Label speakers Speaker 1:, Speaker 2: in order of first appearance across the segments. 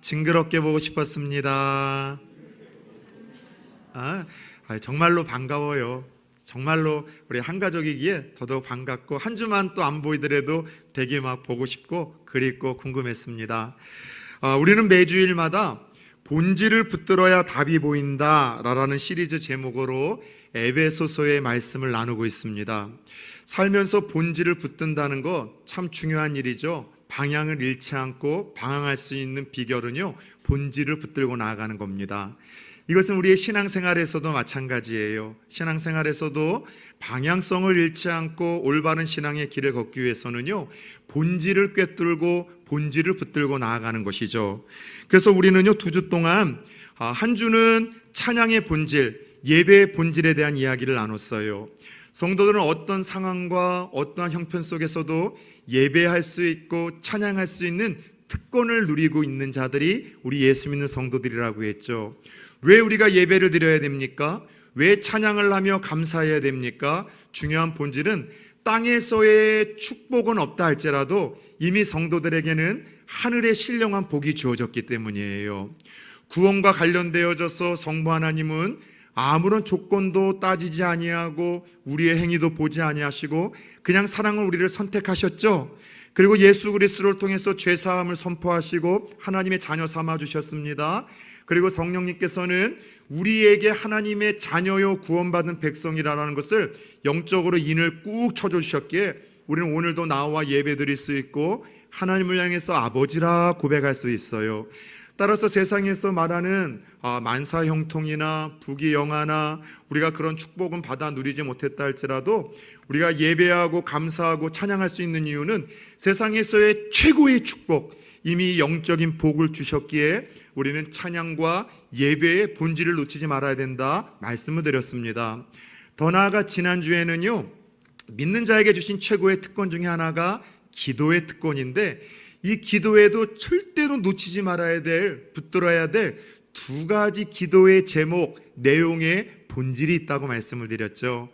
Speaker 1: 징그럽게 보고 싶었습니다. 정말로 반가워요. 정말로 우리 한 가족이기에 더더욱 반갑고, 한 주만 또 안 보이더라도 되게 막 보고 싶고 그립고 궁금했습니다. 우리는 매주일마다 본질을 붙들어야 답이 보인다 라는 시리즈 제목으로 에베소서의 말씀을 나누고 있습니다. 살면서 본질을 붙든다는 거 참 중요한 일이죠. 방향을 잃지 않고 방황할 수 있는 비결은요, 본질을 붙들고 나아가는 겁니다. 이것은 우리의 신앙생활에서도 마찬가지예요. 신앙생활에서도 방향성을 잃지 않고 올바른 신앙의 길을 걷기 위해서는요, 본질을 꿰뚫고 본질을 붙들고 나아가는 것이죠. 그래서 우리는요, 2주 동안 한 주는 찬양의 본질, 예배의 본질에 대한 이야기를 나눴어요. 성도들은 어떤 상황과 어떠한 형편 속에서도 예배할 수 있고 찬양할 수 있는 특권을 누리고 있는 자들이 우리 예수 믿는 성도들이라고 했죠. 왜 우리가 예배를 드려야 됩니까? 왜 찬양을 하며 감사해야 됩니까? 중요한 본질은 땅에서의 축복은 없다 할지라도 이미 성도들에게는 하늘의 신령한 복이 주어졌기 때문이에요. 구원과 관련되어져서 성부 하나님은 아무런 조건도 따지지 아니하고 우리의 행위도 보지 아니하시고 그냥 사랑은 우리를 선택하셨죠. 그리고 예수 그리스도를 통해서 죄사함을 선포하시고 하나님의 자녀 삼아 주셨습니다. 그리고 성령님께서는 우리에게 하나님의 자녀요 구원받은 백성이라는 것을 영적으로 인을 꾹 쳐주셨기에 우리는 오늘도 나와 예배 드릴 수 있고 하나님을 향해서 아버지라 고백할 수 있어요. 따라서 세상에서 말하는 만사형통이나 부귀영화나 우리가 그런 축복은 받아 누리지 못했다 할지라도 우리가 예배하고 감사하고 찬양할 수 있는 이유는 세상에서의 최고의 축복, 이미 영적인 복을 주셨기에 우리는 찬양과 예배의 본질을 놓치지 말아야 된다 말씀을 드렸습니다. 더 나아가 지난주에는요, 믿는 자에게 주신 최고의 특권 중에 하나가 기도의 특권인데, 이 기도에도 절대로 놓치지 말아야 될, 붙들어야 될 2가지 기도의 제목, 내용의 본질이 있다고 말씀을 드렸죠.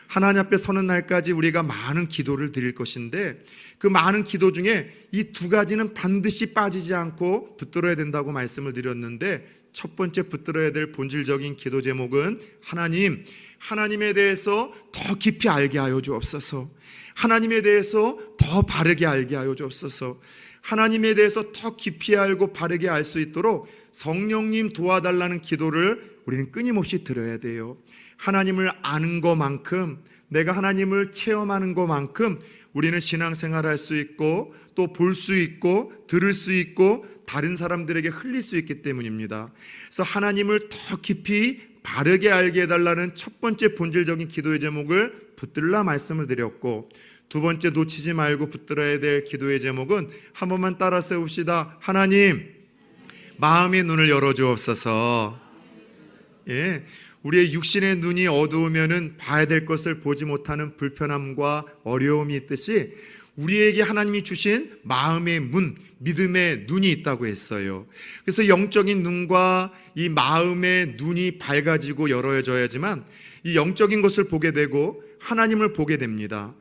Speaker 1: 하나님 앞에 서는 날까지 우리가 많은 기도를 드릴 것인데 그 많은 기도 중에 이 2가지는 반드시 빠지지 않고 붙들어야 된다고 말씀을 드렸는데, 첫 번째 붙들어야 될 본질적인 기도 제목은 하나님에 대해서 더 깊이 알게 하여 주옵소서. 하나님에 대해서 더 바르게 알게 하여 주옵소서. 하나님에 대해서 더 깊이 알고 바르게 알 수 있도록 성령님 도와달라는 기도를 우리는 끊임없이 드려야 돼요. 하나님을 아는 것만큼, 내가 하나님을 체험하는 것만큼 우리는 신앙생활할 수 있고 또 볼 수 있고 들을 수 있고 다른 사람들에게 흘릴 수 있기 때문입니다. 그래서 하나님을 더 깊이 바르게 알게 해달라는 첫 번째 본질적인 기도의 제목을 붙들라 말씀을 드렸고, 2번째 놓치지 말고 붙들어야 될 기도의 제목은 한 번만 따라 세웁시다. 하나님, 마음의 눈을 열어주옵소서. 우리의 육신의 눈이 어두우면은 봐야 될 것을 보지 못하는 불편함과 어려움이 있듯이 우리에게 하나님이 주신 마음의 문, 믿음의 눈이 있다고 했어요. 그래서 영적인 눈과 이 마음의 눈이 밝아지고 열어져야지만 이 영적인 것을 보게 되고 하나님을 보게 됩니다.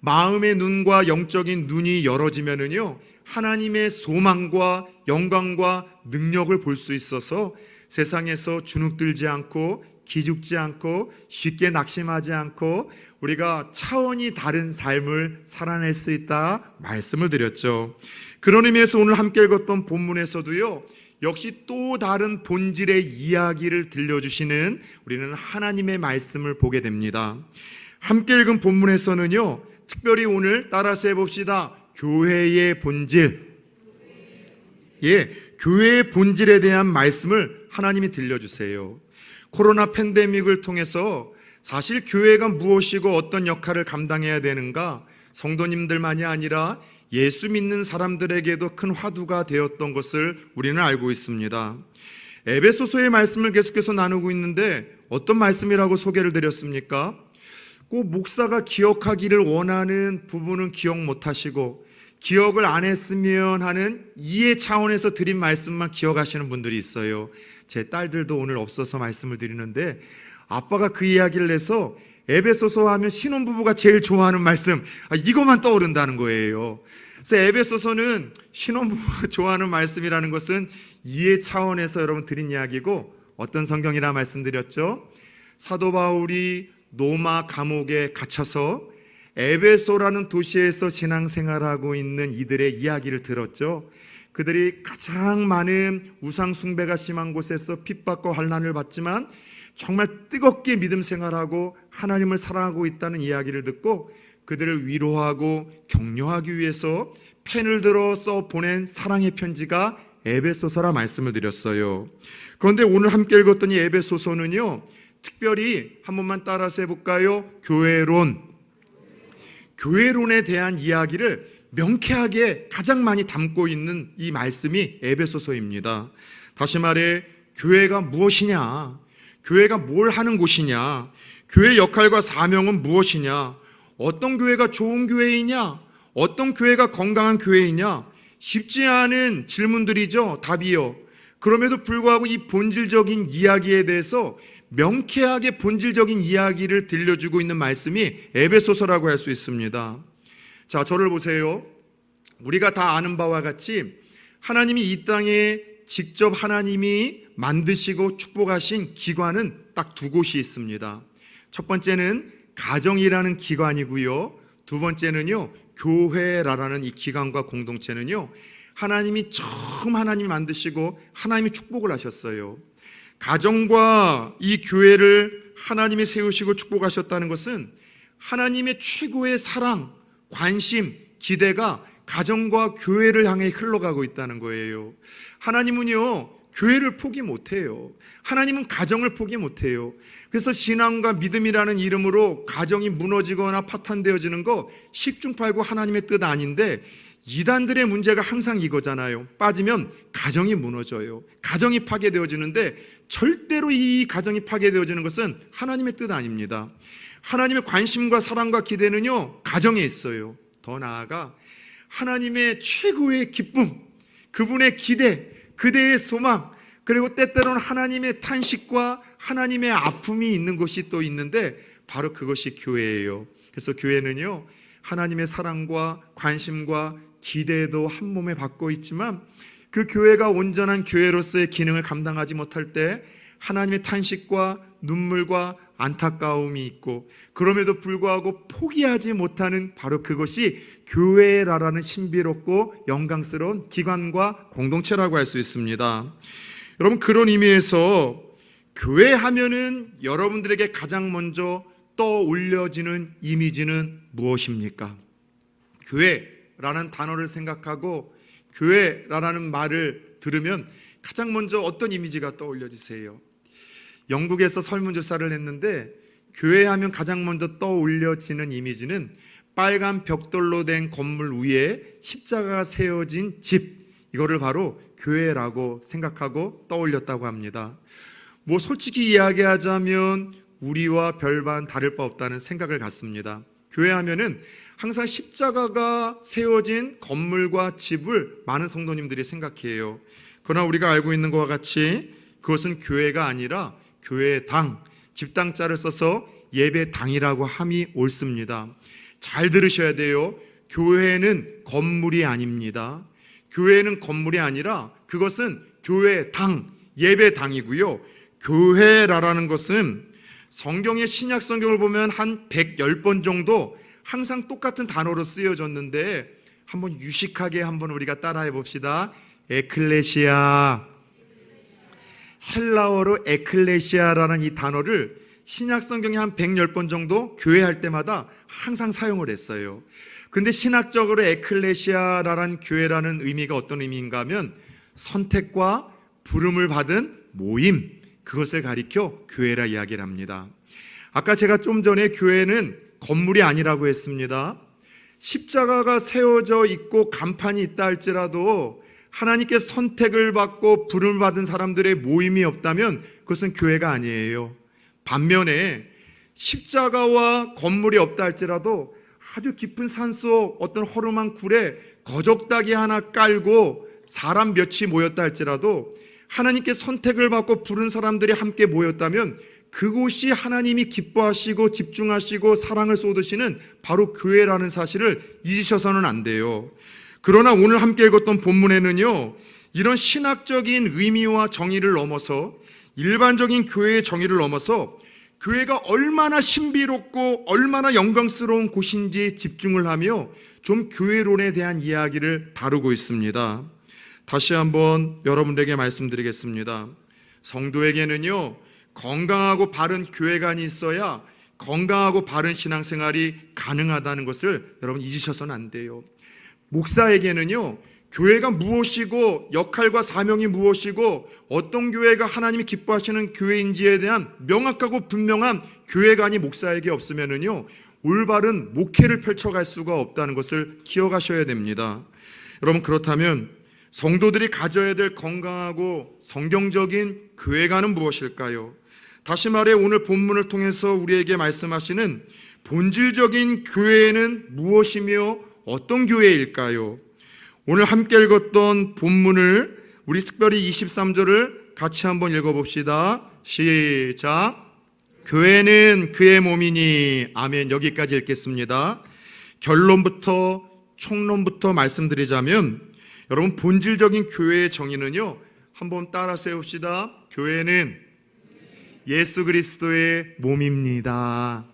Speaker 1: 마음의 눈과 영적인 눈이 열어지면은요, 하나님의 소망과 영광과 능력을 볼 수 있어서 세상에서 주눅들지 않고 기죽지 않고 쉽게 낙심하지 않고 우리가 차원이 다른 삶을 살아낼 수 있다 말씀을 드렸죠. 그런 의미에서 오늘 함께 읽었던 본문에서도요, 역시 또 다른 본질의 이야기를 들려주시는 우리는 하나님의 말씀을 보게 됩니다. 함께 읽은 본문에서는요, 특별히 오늘 따라서 해봅시다. 교회의 본질, 교회의 본질에 대한 말씀을 하나님이 들려주세요. 코로나 팬데믹을 통해서 사실 교회가 무엇이고 어떤 역할을 감당해야 되는가, 성도님들만이 아니라 예수 믿는 사람들에게도 큰 화두가 되었던 것을 우리는 알고 있습니다. 에베소서의 말씀을 계속해서 나누고 있는데 어떤 말씀이라고 소개를 드렸습니까? 꼭 목사가 기억하기를 원하는 부분은 기억 못하시고 기억을 안 했으면 하는 이해 차원에서 드린 말씀만 기억하시는 분들이 있어요. 제 딸들도 오늘 없어서 말씀을 드리는데 아빠가 그 이야기를 해서 에베소서 하면 신혼부부가 제일 좋아하는 말씀, 이것만 떠오른다는 거예요. 그래서 에베소서는 신혼부부가 좋아하는 말씀이라는 것은 이해 차원에서 여러분 드린 이야기고, 어떤 성경이라 말씀드렸죠? 사도 바울이 로마 감옥에 갇혀서 에베소라는 도시에서 신앙생활하고 있는 이들의 이야기를 들었죠. 그들이 가장 많은 우상 숭배가 심한 곳에서 핍박과 환난을 받지만 정말 뜨겁게 믿음 생활하고 하나님을 사랑하고 있다는 이야기를 듣고 그들을 위로하고 격려하기 위해서 펜을 들어서 보낸 사랑의 편지가 에베소서라 말씀을 드렸어요. 그런데 오늘 함께 읽었던 이 에베소서는요, 특별히 한 번만 따라서 해볼까요? 교회론에 대한 이야기를 명쾌하게 가장 많이 담고 있는 이 말씀이 에베소서입니다. 다시 말해, 교회가 무엇이냐, 교회가 뭘 하는 곳이냐, 교회의 역할과 사명은 무엇이냐, 어떤 교회가 좋은 교회이냐, 어떤 교회가 건강한 교회이냐, 쉽지 않은 질문들이죠. 답이요. 그럼에도 불구하고 이 본질적인 이야기에 대해서 명쾌하게 본질적인 이야기를 들려주고 있는 말씀이 에베소서라고 할 수 있습니다. 자, 저를 보세요. 우리가 다 아는 바와 같이 하나님이 이 땅에 직접 하나님이 만드시고 축복하신 기관은 딱 두 곳이 있습니다. 첫 번째는 가정이라는 기관이고요. 두 번째는요, 교회라는 이 기관과 공동체는요, 하나님이 처음 하나님이 만드시고 하나님이 축복을 하셨어요. 가정과 이 교회를 하나님이 세우시고 축복하셨다는 것은 하나님의 최고의 사랑, 관심, 기대가 가정과 교회를 향해 흘러가고 있다는 거예요. 하나님은요, 교회를 포기 못해요. 하나님은 가정을 포기 못해요. 그래서 신앙과 믿음이라는 이름으로 가정이 무너지거나 파탄되어지는 거 10중 8구 하나님의 뜻 아닌데, 이단들의 문제가 항상 이거잖아요. 빠지면 가정이 무너져요. 가정이 파괴되어지는데 절대로 이 가정이 파괴되어지는 것은 하나님의 뜻 아닙니다. 하나님의 관심과 사랑과 기대는요, 가정에 있어요. 더 나아가 하나님의 최고의 기쁨, 그분의 기대, 그대의 소망, 그리고 때때로는 하나님의 탄식과 하나님의 아픔이 있는 곳이 또 있는데 바로 그것이 교회예요. 그래서 교회는요, 하나님의 사랑과 관심과 기대도 한 몸에 받고 있지만 그 교회가 온전한 교회로서의 기능을 감당하지 못할 때 하나님의 탄식과 눈물과 안타까움이 있고, 그럼에도 불구하고 포기하지 못하는 바로 그것이 교회라는 신비롭고 영광스러운 기관과 공동체라고 할 수 있습니다. 여러분, 그런 의미에서 교회 하면은 여러분들에게 가장 먼저 떠올려지는 이미지는 무엇입니까? 교회라는 단어를 생각하고 교회라는 말을 들으면 가장 먼저 어떤 이미지가 떠올려지세요? 영국에서 설문조사를 했는데 교회 하면 가장 먼저 떠올려지는 이미지는 빨간 벽돌로 된 건물 위에 십자가가 세워진 집, 이거를 바로 교회라고 생각하고 떠올렸다고 합니다. 뭐 솔직히 이야기하자면 우리와 별반 다를 바 없다는 생각을 갖습니다. 교회 하면은 항상 십자가가 세워진 건물과 집을 많은 성도님들이 생각해요. 그러나 우리가 알고 있는 것과 같이 그것은 교회가 아니라 교회당, 집당자를 써서 예배당이라고 함이 옳습니다. 잘 들으셔야 돼요. 교회는 건물이 아닙니다. 교회는 건물이 아니라 그것은 교회당, 예배당이고요. 교회라는 것은 성경의 신약 성경을 보면 한 110번 정도 항상 똑같은 단어로 쓰여졌는데 한번 유식하게 한번 우리가 따라해 봅시다. 에클레시아. 헬라어로 에클레시아라는 이 단어를 신약 성경에 한 110번 정도 교회할 때마다 항상 사용을 했어요. 근데 신학적으로 에클레시아라는 교회라는 의미가 어떤 의미인가 하면 선택과 부름을 받은 모임, 그것을 가리켜 교회라 이야기를 합니다. 아까 제가 좀 전에 교회는 건물이 아니라고 했습니다. 십자가가 세워져 있고 간판이 있다 할지라도 하나님께 선택을 받고 부름을 받은 사람들의 모임이 없다면 그것은 교회가 아니에요. 반면에 십자가와 건물이 없다 할지라도 아주 깊은 산속 어떤 허름한 굴에 거적다기 하나 깔고 사람 몇이 모였다 할지라도 하나님께 선택을 받고 부른 사람들이 함께 모였다면 그곳이 하나님이 기뻐하시고 집중하시고 사랑을 쏟으시는 바로 교회라는 사실을 잊으셔서는 안 돼요. 그러나 오늘 함께 읽었던 본문에는요, 이런 신학적인 의미와 정의를 넘어서, 일반적인 교회의 정의를 넘어서 교회가 얼마나 신비롭고 얼마나 영광스러운 곳인지 집중을 하며 좀 교회론에 대한 이야기를 다루고 있습니다. 다시 한번 여러분들에게 말씀드리겠습니다. 성도에게는요, 건강하고 바른 교회관이 있어야 건강하고 바른 신앙생활이 가능하다는 것을 여러분 잊으셔서는 안 돼요. 목사에게는요, 교회가 무엇이고 역할과 사명이 무엇이고 어떤 교회가 하나님이 기뻐하시는 교회인지에 대한 명확하고 분명한 교회관이 목사에게 없으면은요, 올바른 목회를 펼쳐갈 수가 없다는 것을 기억하셔야 됩니다. 여러분, 그렇다면 성도들이 가져야 될 건강하고 성경적인 교회관은 무엇일까요? 다시 말해 오늘 본문을 통해서 우리에게 말씀하시는 본질적인 교회는 무엇이며 어떤 교회일까요? 오늘 함께 읽었던 본문을 우리 특별히 23절을 같이 한번 읽어봅시다. 시작. 교회는 그의 몸이니. 아멘. 여기까지 읽겠습니다. 결론부터 총론부터 말씀드리자면, 여러분, 본질적인 교회의 정의는요, 한번 따라 세웁시다. 교회는 예수 그리스도의 몸입니다.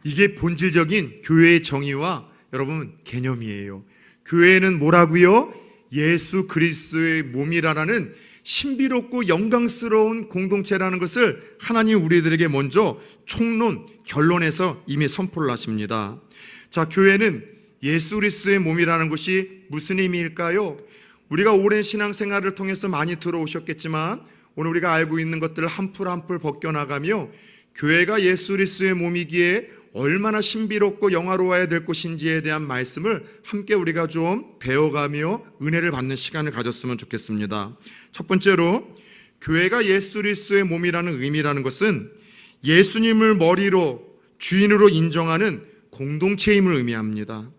Speaker 1: 이게 본질적인 교회의 정의와 여러분 개념이에요. 교회는 뭐라고요? 예수 그리스도의 몸이라는 신비롭고 영광스러운 공동체라는 것을 하나님 우리들에게 먼저 총론, 결론에서 이미 선포를 하십니다. 자, 교회는 예수 그리스도의 몸이라는 것이 무슨 의미일까요? 우리가 오랜 신앙생활을 통해서 많이 들어오셨겠지만 오늘 우리가 알고 있는 것들을 한 풀 한 풀 벗겨나가며 교회가 예수 그리스도의 몸이기에 얼마나 신비롭고 영화로워야 될 것인지에 대한 말씀을 함께 우리가 좀 배워가며 은혜를 받는 시간을 가졌으면 좋겠습니다. 첫 번째로, 교회가 예수 그리스도의 몸이라는 의미라는 것은 예수님을 머리로 주인으로 인정하는 공동체임을 의미합니다.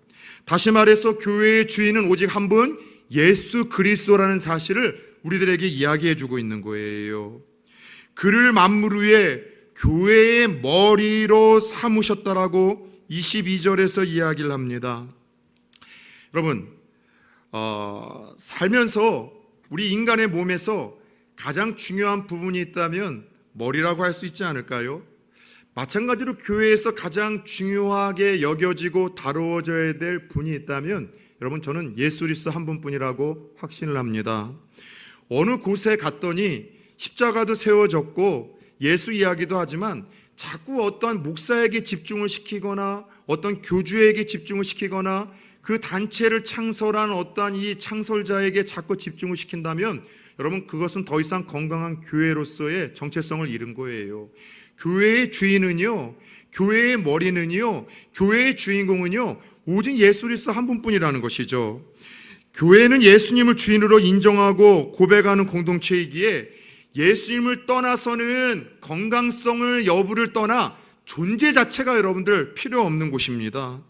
Speaker 1: 다시 말해서 교회의 주인은 오직 한 분, 예수 그리스도라는 사실을 우리들에게 이야기해 주고 있는 거예요. 그를 만물 위에 교회의 머리로 삼으셨다라고 22절에서 이야기를 합니다. 여러분, 살면서 우리 인간의 몸에서 가장 중요한 부분이 있다면 머리라고 할 수 있지 않을까요? 마찬가지로 교회에서 가장 중요하게 여겨지고 다루어져야 될 분이 있다면 여러분, 저는 예수 그리스도 한 분뿐이라고 확신을 합니다. 어느 곳에 갔더니 십자가도 세워졌고 예수 이야기도 하지만 자꾸 어떤 목사에게 집중을 시키거나 어떤 교주에게 집중을 시키거나 그 단체를 창설한 어떤 이 창설자에게 자꾸 집중을 시킨다면 여러분, 그것은 더 이상 건강한 교회로서의 정체성을 잃은 거예요. 교회의 주인은요, 교회의 머리는요, 교회의 주인공은요, 오직 예수 그리스도 한 분뿐이라는 것이죠. 교회는 예수님을 주인으로 인정하고 고백하는 공동체이기에 예수님을 떠나서는 건강성을 여부를 떠나 존재 자체가 여러분들 필요 없는 곳입니다.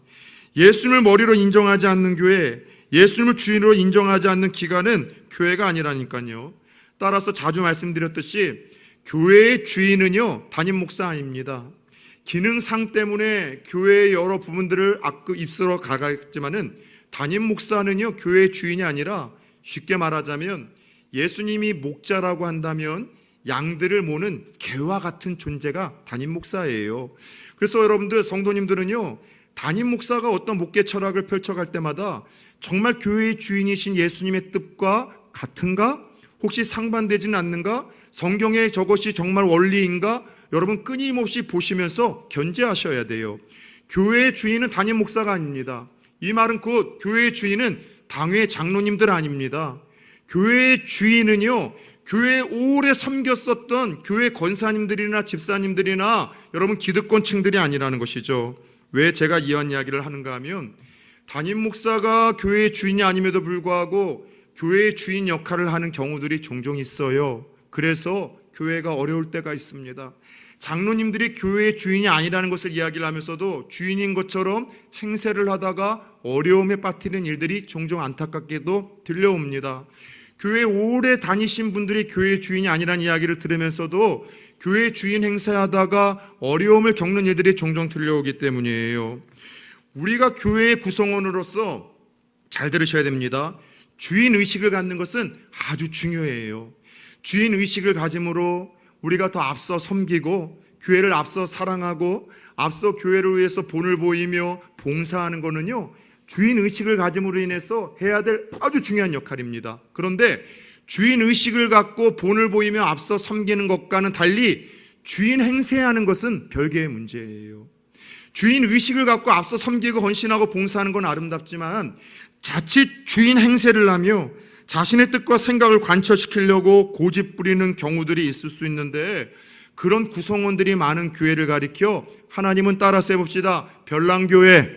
Speaker 1: 예수님을 머리로 인정하지 않는 교회, 예수님을 주인으로 인정하지 않는 기관은 교회가 아니라니까요. 따라서 자주 말씀드렸듯이 교회의 주인은요, 담임 목사 아닙니다. 기능상 때문에 교회의 여러 부분들을 입술어 가겠지만은 담임 목사는요, 교회의 주인이 아니라 쉽게 말하자면 예수님이 목자라고 한다면 양들을 모는 개와 같은 존재가 담임 목사예요. 그래서 여러분들, 성도님들은요, 담임 목사가 어떤 목회 철학을 펼쳐갈 때마다 정말 교회의 주인이신 예수님의 뜻과 같은가? 혹시 상반되지는 않는가? 성경에 저것이 정말 원리인가? 여러분, 끊임없이 보시면서 견제하셔야 돼요. 교회의 주인은 담임 목사가 아닙니다. 이 말은 곧 교회의 주인은 당회 장로님들 아닙니다. 교회의 주인은요, 교회에 오래 섬겼었던 교회 권사님들이나 집사님들이나 여러분 기득권층들이 아니라는 것이죠. 왜 제가 이런 이야기를 하는가 하면 담임 목사가 교회의 주인이 아님에도 불구하고 교회의 주인 역할을 하는 경우들이 종종 있어요. 그래서 교회가 어려울 때가 있습니다. 장로님들이 교회의 주인이 아니라는 것을 이야기를 하면서도 주인인 것처럼 행세를 하다가 어려움에 빠뜨리는 일들이 종종 안타깝게도 들려옵니다. 교회 오래 다니신 분들이 교회의 주인이 아니라는 이야기를 들으면서도 교회 주인 행세하다가 어려움을 겪는 일들이 종종 들려오기 때문이에요. 우리가 교회의 구성원으로서 잘 들으셔야 됩니다. 주인 의식을 갖는 것은 아주 중요해요. 주인 의식을 가짐으로 우리가 더 앞서 섬기고 교회를 앞서 사랑하고 앞서 교회를 위해서 본을 보이며 봉사하는 것은요, 주인 의식을 가짐으로 인해서 해야 될 아주 중요한 역할입니다. 그런데 주인 의식을 갖고 본을 보이며 앞서 섬기는 것과는 달리 주인 행세하는 것은 별개의 문제예요. 주인 의식을 갖고 앞서 섬기고 헌신하고 봉사하는 건 아름답지만 자칫 주인 행세를 하며 자신의 뜻과 생각을 관철시키려고 고집 부리는 경우들이 있을 수 있는데, 그런 구성원들이 많은 교회를 가리켜 하나님은 따라서 해봅시다. 별난교회,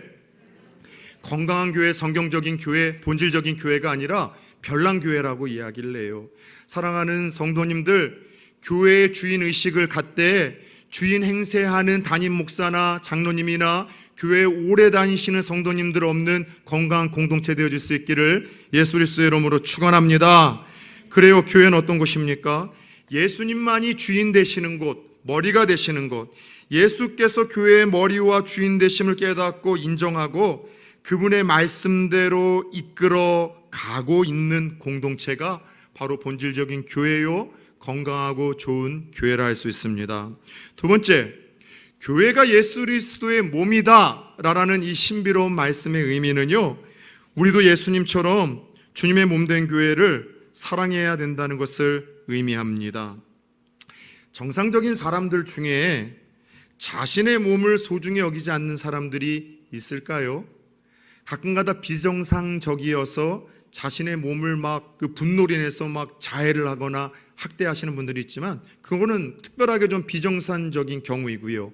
Speaker 1: 건강한 교회, 성경적인 교회, 본질적인 교회가 아니라 별난교회라고 이야기를 해요. 사랑하는 성도님들, 교회의 주인 의식을 갖되 주인 행세하는 담임 목사나 장로님이나 교회에 오래 다니시는 성도님들 없는 건강한 공동체 되어질 수 있기를 예수 그리스도의 이름으로 축원합니다. 그래요, 교회는 어떤 곳입니까? 예수님만이 주인 되시는 곳, 머리가 되시는 곳, 예수께서 교회의 머리와 주인 되심을 깨닫고 인정하고 그분의 말씀대로 이끌어 가고 있는 공동체가 바로 본질적인 교회요, 건강하고 좋은 교회라 할 수 있습니다. 두 번째, 교회가 예수 그리스도의 몸이다 라는 이 신비로운 말씀의 의미는요, 우리도 예수님처럼 주님의 몸된 교회를 사랑해야 된다는 것을 의미합니다. 정상적인 사람들 중에 자신의 몸을 소중히 여기지 않는 사람들이 있을까요? 가끔가다 비정상적이어서 자신의 몸을 막 분노로 인해서 막 자해를 하거나 학대하시는 분들이 있지만 그거는 특별하게 좀 비정상적인 경우이고요.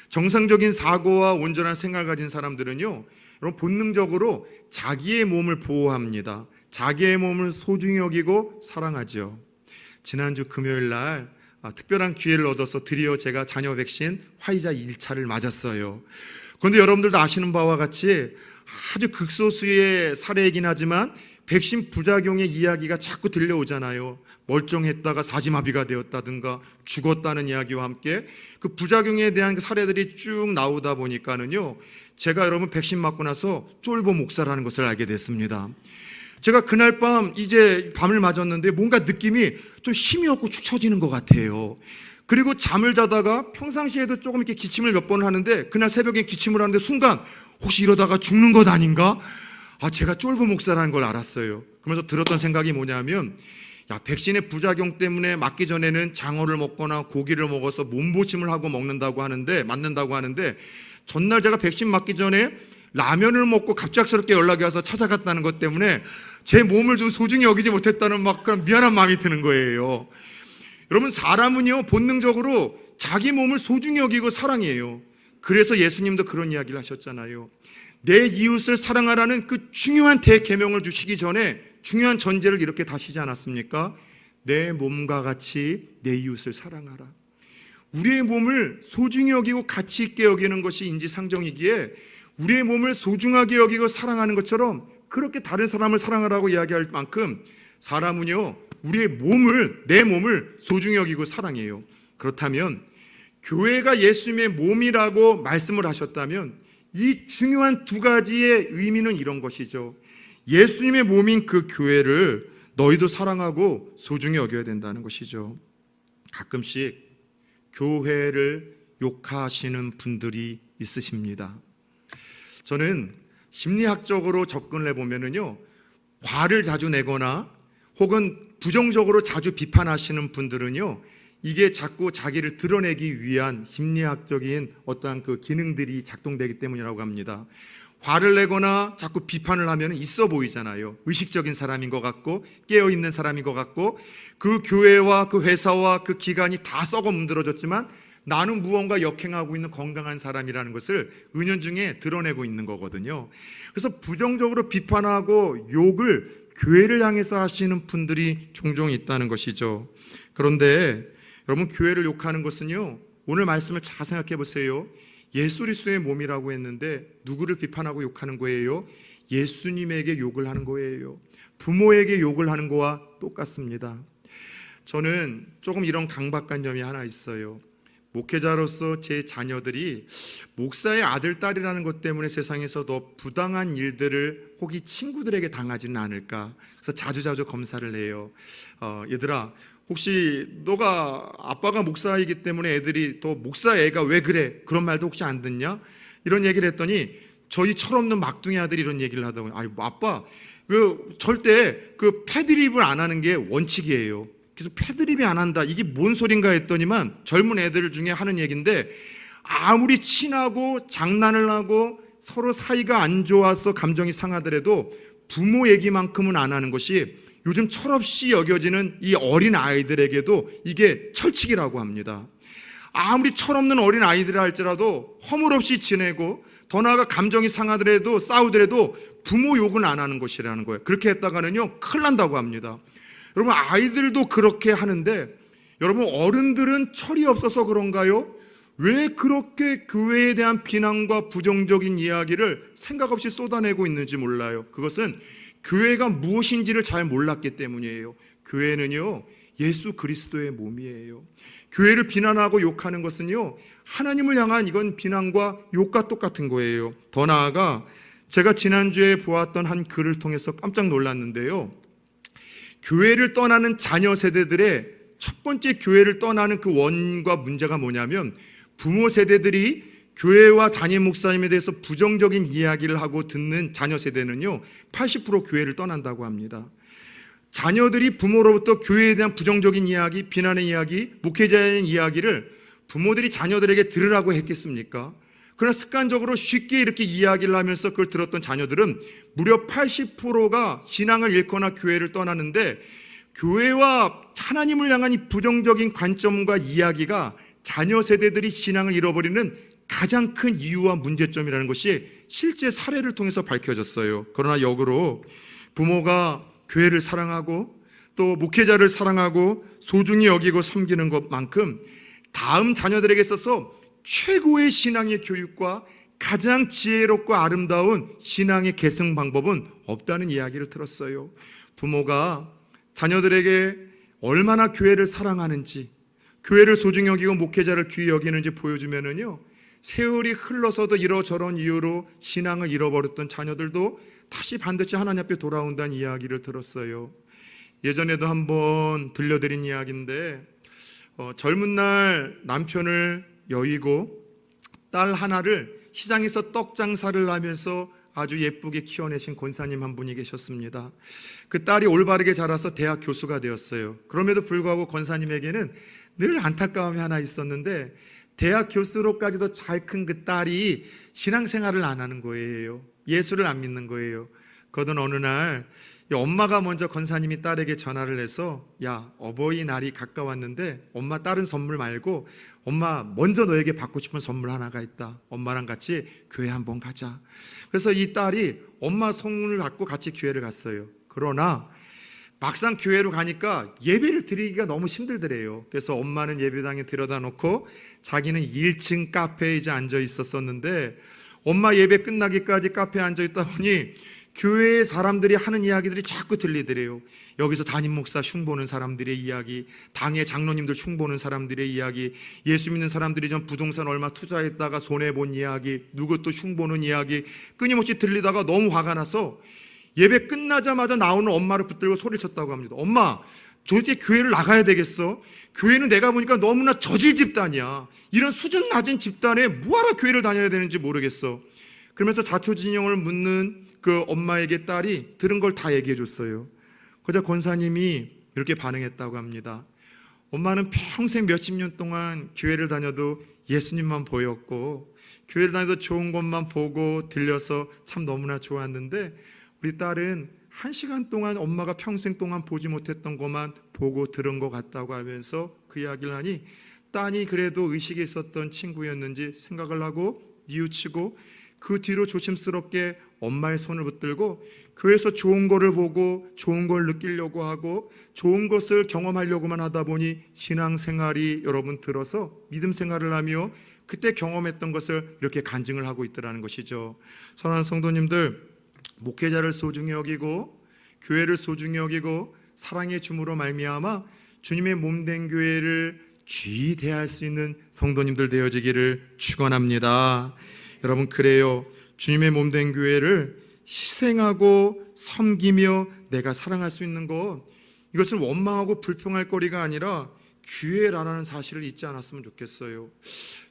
Speaker 1: 정상적인 사고와 온전한 생각을 가진 사람들은요, 여러분 본능적으로 자기의 몸을 보호합니다. 자기의 몸을 소중히 여기고 사랑하죠. 지난주 금요일 날 특별한 기회를 얻어서 드디어 제가 자녀 백신 화이자 1차를 맞았어요. 그런데 여러분들도 아시는 바와 같이 아주 극소수의 사례이긴 하지만 백신 부작용의 이야기가 자꾸 들려오잖아요. 멀쩡했다가 사지마비가 되었다든가 죽었다는 이야기와 함께 그 부작용에 대한 사례들이 쭉 나오다 보니까는요, 제가 여러분 백신 맞고 나서 쫄보 목사라는 것을 알게 됐습니다. 제가 그날 밤 이제 밤을 맞았는데 뭔가 느낌이 좀 힘이 없고 축 처지는 것 같아요. 그리고 잠을 자다가 평상시에도 조금 이렇게 기침을 몇 번 하는데 그날 새벽에 기침을 하는데 순간 혹시 이러다가 죽는 것 아닌가? 제가 쫄보 목사라는 걸 알았어요. 그러면서 들었던 생각이 뭐냐면, 백신의 부작용 때문에 맞기 전에는 장어를 먹거나 고기를 먹어서 몸보심을 하고 맞는다고 하는데 전날 제가 백신 맞기 전에 라면을 먹고 갑작스럽게 연락이 와서 찾아갔다는 것 때문에 제 몸을 좀 소중히 여기지 못했다는 막 그런 미안한 마음이 드는 거예요. 여러분, 사람은요 본능적으로 자기 몸을 소중히 여기고 사랑해요. 그래서 예수님도 그런 이야기를 하셨잖아요. 내 이웃을 사랑하라는 그 중요한 대계명을 주시기 전에 중요한 전제를 이렇게 다시지 않았습니까? 내 몸과 같이 내 이웃을 사랑하라. 우리의 몸을 소중히 여기고 가치 있게 여기는 것이 인지상정이기에 우리의 몸을 소중하게 여기고 사랑하는 것처럼 그렇게 다른 사람을 사랑하라고 이야기할 만큼 사람은요, 내 몸을 소중히 여기고 사랑해요. 그렇다면 교회가 예수님의 몸이라고 말씀을 하셨다면 이 중요한 두 가지의 의미는 이런 것이죠. 예수님의 몸인 그 교회를 너희도 사랑하고 소중히 여겨야 된다는 것이죠. 가끔씩 교회를 욕하시는 분들이 있으십니다. 저는 심리학적으로 접근을 해보면요, 화를 자주 내거나 혹은 부정적으로 자주 비판하시는 분들은요, 이게 자꾸 자기를 드러내기 위한 심리학적인 어떠한 그 기능들이 작동되기 때문이라고 합니다. 화를 내거나 자꾸 비판을 하면 있어 보이잖아요. 의식적인 사람인 것 같고 깨어있는 사람인 것 같고 그 교회와 그 회사와 그 기관이 다 썩어 문드러졌지만 나는 무언가 역행하고 있는 건강한 사람이라는 것을 은연중에 드러내고 있는 거거든요. 그래서 부정적으로 비판하고 욕을 교회를 향해서 하시는 분들이 종종 있다는 것이죠. 그런데 여러분, 교회를 욕하는 것은요, 오늘 말씀을 잘 생각해 보세요. 예수 그리스도의 몸이라고 했는데 누구를 비판하고 욕하는 거예요? 예수님에게 욕을 하는 거예요. 부모에게 욕을 하는 거와 똑같습니다. 저는 조금 이런 강박관념이 하나 있어요. 목회자로서 제 자녀들이 목사의 아들, 딸이라는 것 때문에 세상에서 더 부당한 일들을 혹이 친구들에게 당하지는 않을까. 그래서 자주자주 검사를 해요. 얘들아, 혹시 너가 아빠가 목사이기 때문에 애들이 더 목사 애가 왜 그래? 그런 말도 혹시 안 듣냐? 이런 얘기를 했더니 저희 철없는 막둥이 아들이 이런 얘기를 하더라고요. 아니, 아빠, 절대 패드립을 안 하는 게 원칙이에요. 그래서 패드립이 안 한다. 이게 뭔 소린가 했더니만 젊은 애들 중에 하는 얘기인데, 아무리 친하고 장난을 하고 서로 사이가 안 좋아서 감정이 상하더라도 부모 얘기만큼은 안 하는 것이 요즘 철없이 여겨지는 이 어린 아이들에게도 이게 철칙이라고 합니다. 아무리 철없는 어린 아이들을 할지라도 허물없이 지내고 더 나아가 감정이 상하더라도 싸우더라도 부모 욕은 안 하는 것이라는 거예요. 그렇게 했다가는요 큰일 난다고 합니다. 여러분, 아이들도 그렇게 하는데 여러분, 어른들은 철이 없어서 그런가요? 왜 그렇게 교회에 대한 비난과 부정적인 이야기를 생각 없이 쏟아내고 있는지 몰라요. 그것은 교회가 무엇인지를 잘 몰랐기 때문이에요. 교회는요 예수 그리스도의 몸이에요. 교회를 비난하고 욕하는 것은요 하나님을 향한 이건 비난과 욕과 똑같은 거예요. 더 나아가 제가 지난주에 보았던 한 글을 통해서 깜짝 놀랐는데요, 교회를 떠나는 자녀 세대들의 첫 번째 교회를 떠나는 그 원인과 문제가 뭐냐면, 부모 세대들이 교회와 담임 목사님에 대해서 부정적인 이야기를 하고 듣는 자녀 세대는요 80% 교회를 떠난다고 합니다. 자녀들이 부모로부터 교회에 대한 부정적인 이야기, 비난의 이야기, 목회자에 대한 이야기를 부모들이 자녀들에게 들으라고 했겠습니까? 그러나 습관적으로 쉽게 이렇게 이야기를 하면서 그걸 들었던 자녀들은 무려 80%가 신앙을 잃거나 교회를 떠나는데, 교회와 하나님을 향한 이 부정적인 관점과 이야기가 자녀 세대들이 신앙을 잃어버리는 가장 큰 이유와 문제점이라는 것이 실제 사례를 통해서 밝혀졌어요. 그러나 역으로 부모가 교회를 사랑하고 또 목회자를 사랑하고 소중히 여기고 섬기는 것만큼 다음 자녀들에게 있어서 최고의 신앙의 교육과 가장 지혜롭고 아름다운 신앙의 계승 방법은 없다는 이야기를 들었어요. 부모가 자녀들에게 얼마나 교회를 사랑하는지, 교회를 소중히 여기고 목회자를 귀히 여기는지 보여주면은요 세월이 흘러서도 이러저런 이유로 신앙을 잃어버렸던 자녀들도 다시 반드시 하나님 앞에 돌아온다는 이야기를 들었어요. 예전에도 한번 들려드린 이야기인데, 젊은 날 남편을 여의고 딸 하나를 시장에서 떡 장사를 하면서 아주 예쁘게 키워내신 권사님 한 분이 계셨습니다. 그 딸이 올바르게 자라서 대학 교수가 되었어요. 그럼에도 불구하고 권사님에게는 늘 안타까움이 하나 있었는데, 대학 교수로까지도 잘 큰 그 딸이 신앙생활을 안 하는 거예요. 예수를 안 믿는 거예요. 그러던 어느 날 엄마가 먼저 권사님이 딸에게 전화를 해서, 야, 어버이날이 가까웠는데 엄마 다른 선물 말고 엄마 먼저 너에게 받고 싶은 선물 하나가 있다. 엄마랑 같이 교회 한번 가자. 그래서 이 딸이 엄마 선물을 갖고 같이 교회를 갔어요. 그러나 막상 교회로 가니까 예배를 드리기가 너무 힘들더래요. 그래서 엄마는 예배당에 들여다 놓고 자기는 1층 카페에 이제 앉아 있었었는데, 엄마 예배 끝나기까지 카페에 앉아 있다 보니 교회의 사람들이 하는 이야기들이 자꾸 들리더래요. 여기서 담임 목사 흉보는 사람들의 이야기, 당의 장로님들 흉보는 사람들의 이야기, 예수 믿는 사람들이 전 부동산 얼마 투자했다가 손해본 이야기, 누구 또 흉보는 이야기 끊임없이 들리다가 너무 화가 나서 예배 끝나자마자 나오는 엄마를 붙들고 소리를 쳤다고 합니다. 엄마, 저 이제 교회를 나가야 되겠어? 교회는 내가 보니까 너무나 저질 집단이야. 이런 수준 낮은 집단에 뭐하러 교회를 다녀야 되는지 모르겠어. 그러면서 자초진영을 묻는 그 엄마에게 딸이 들은 걸 다 얘기해 줬어요. 그러자 권사님이 이렇게 반응했다고 합니다. 엄마는 평생 몇십 년 동안 교회를 다녀도 예수님만 보였고, 교회를 다녀도 좋은 것만 보고 들려서 참 너무나 좋았는데, 우리 딸은 1시간 동안 엄마가 평생 동안 보지 못했던 것만 보고 들은 것 같다고 하면서 그 이야기를 하니, 딸이 그래도 의식이 있었던 친구였는지 생각을 하고 뉘우치고 그 뒤로 조심스럽게 엄마의 손을 붙들고 교회에서 좋은 거를 보고 좋은 걸 느끼려고 하고 좋은 것을 경험하려고만 하다 보니 신앙생활이 여러분 들어서 믿음 생활을 하며 그때 경험했던 것을 이렇게 간증을 하고 있더라는 것이죠. 사랑하는 성도님들, 목회자를 소중히 여기고 교회를 소중히 여기고 사랑의 줌으로 말미암아 주님의 몸된 교회를 귀히 대할 수 있는 성도님들 되어지기를 축원합니다. 여러분, 그래요. 주님의 몸된 교회를 희생하고 섬기며 내가 사랑할 수 있는 것, 이것은 원망하고 불평할 거리가 아니라 기회라는 사실을 잊지 않았으면 좋겠어요.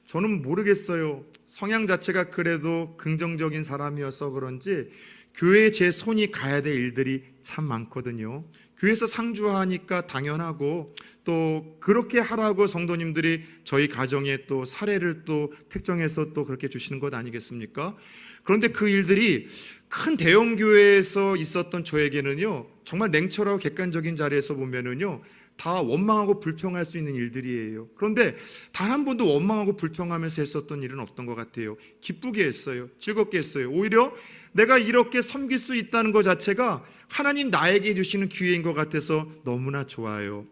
Speaker 1: 저는 모르겠어요. 성향 자체가 그래도 긍정적인 사람이어서 그런지 교회에 제 손이 가야 될 일들이 참 많거든요. 교회에서 상주하니까 당연하고, 또 그렇게 하라고 성도님들이 저희 가정에 또 사례를 또 특정해서 또 그렇게 주시는 것 아니겠습니까? 그런데 그 일들이 큰 대형 교회에서 있었던 저에게는요, 정말 냉철하고 객관적인 자리에서 보면은요, 다 원망하고 불평할 수 있는 일들이에요. 그런데 단 한 번도 원망하고 불평하면서 했었던 일은 없던 것 같아요. 기쁘게 했어요. 즐겁게 했어요. 오히려 내가 이렇게 섬길 수 있다는 것 자체가 하나님 나에게 주시는 기회인 것 같아서 너무나 좋아요.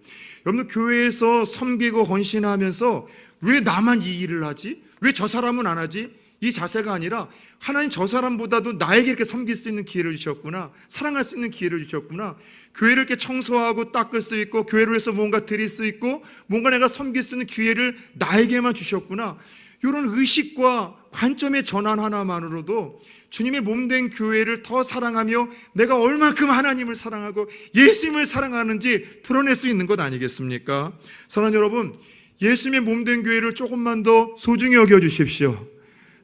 Speaker 1: 여러분, 교회에서 섬기고 헌신하면서 왜 나만 이 일을 하지? 왜 저 사람은 안 하지? 이 자세가 아니라 하나님 저 사람보다도 나에게 이렇게 섬길 수 있는 기회를 주셨구나, 사랑할 수 있는 기회를 주셨구나, 교회를 이렇게 청소하고 닦을 수 있고 교회를 위해서 뭔가 드릴 수 있고 뭔가 내가 섬길 수 있는 기회를 나에게만 주셨구나, 이런 의식과 관점의 전환 하나만으로도 주님의 몸된 교회를 더 사랑하며 내가 얼만큼 하나님을 사랑하고 예수님을 사랑하는지 드러낼 수 있는 것 아니겠습니까? 사랑하는 여러분, 예수님의 몸된 교회를 조금만 더 소중히 여겨주십시오.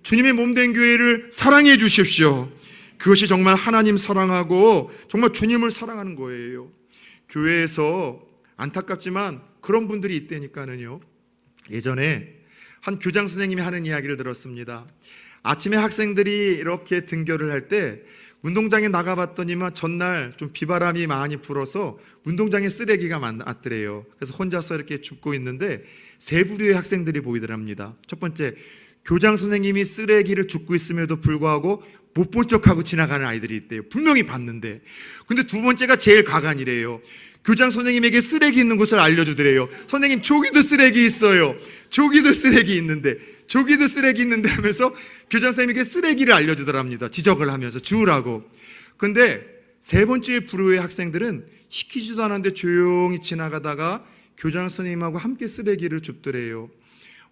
Speaker 1: 주님의 몸된 교회를 사랑해 주십시오. 그것이 정말 하나님 사랑하고 정말 주님을 사랑하는 거예요. 교회에서 안타깝지만 그런 분들이 있다니까는요. 예전에 한 교장 선생님이 하는 이야기를 들었습니다. 아침에 학생들이 이렇게 등교를 할 때 운동장에 나가봤더니만 전날 좀 비바람이 많이 불어서 운동장에 쓰레기가 많았더래요. 그래서 혼자서 이렇게 줍고 있는데 세 부류의 학생들이 보이더랍니다. 첫 번째, 교장 선생님이 쓰레기를 줍고 있음에도 불구하고 못 본 척하고 지나가는 아이들이 있대요. 분명히 봤는데. 근데 두 번째가 제일 가관이래요. 교장 선생님에게 쓰레기 있는 곳을 알려주더래요. 선생님, 저기도 쓰레기 있어요. 저기도 쓰레기 있는데 하면서 교장 선생님에게 쓰레기를 알려주더랍니다. 지적을 하면서 주우라고. 근데 세 번째 부류의 학생들은 시키지도 않았는데 조용히 지나가다가 교장 선생님하고 함께 쓰레기를 줍더래요.